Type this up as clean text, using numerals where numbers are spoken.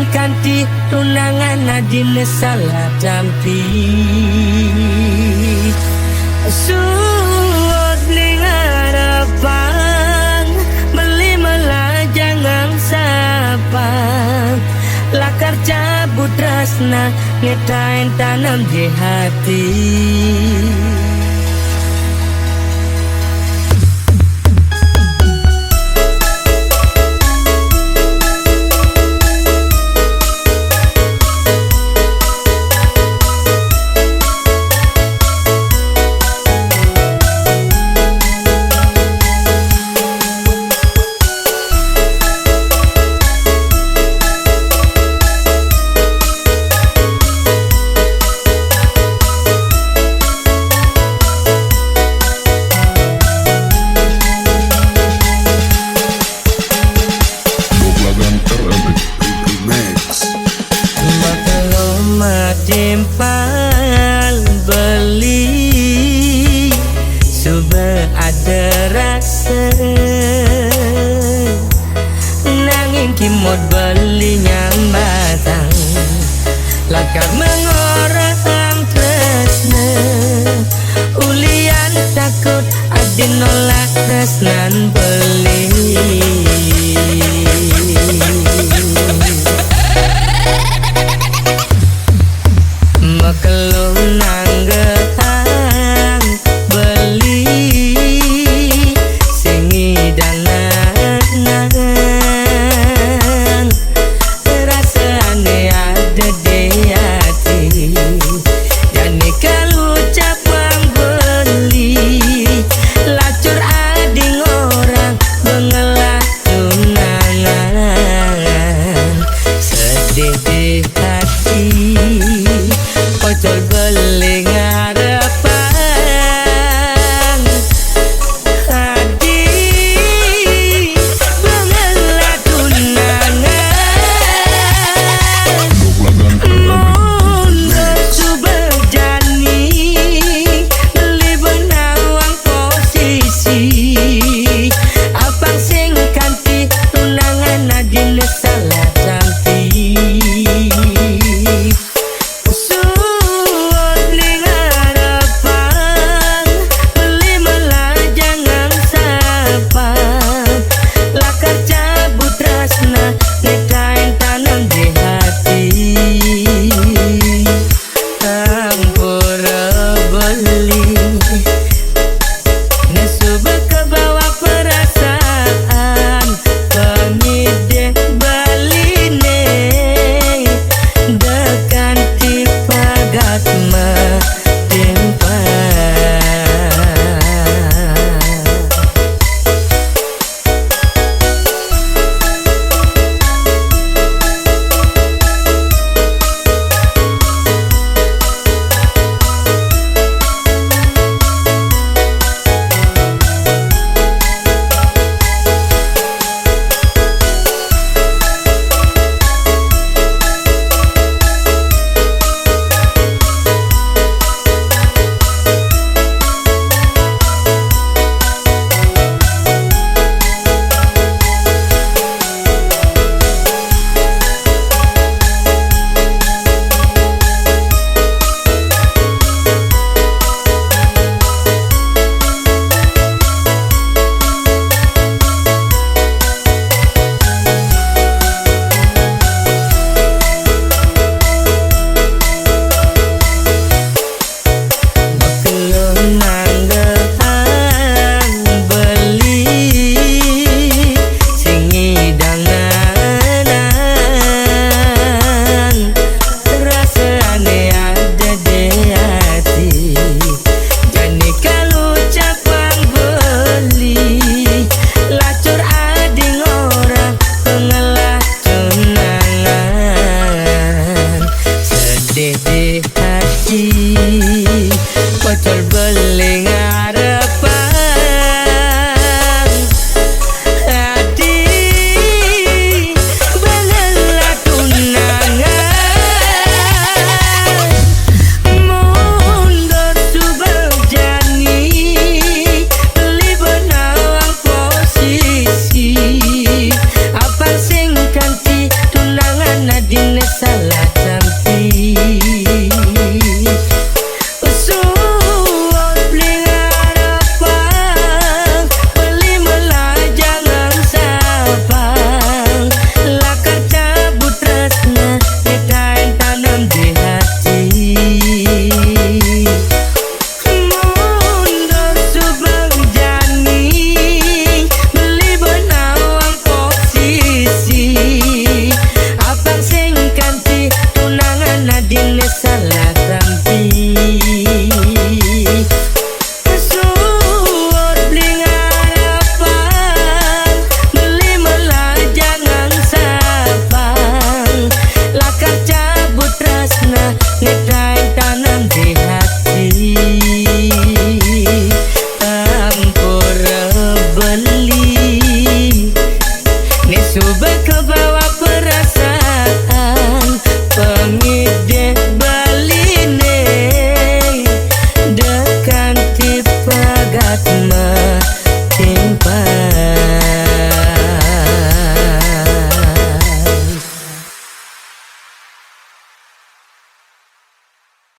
kanthi tunangan adine salah dampi suot ning harapan beli melajangang sapang lakar cabut tresna ngetain tanam di hati. Timpal beli sudah ada rasa nanging kimot beli nyambatang lakar mengorang tresna ulian takut adin nolak tresnan beli makelum nanggeang beli singi danan rasane ada di hati jani kalau ucapan beli lacur ading orang mengelak tunangan sedih di hati ojol beli ngarepan hati mengelak tunangan mundur subel jani beli benawang posisi abang sing kanthi tunangan adine salah dampi di hati bocor beling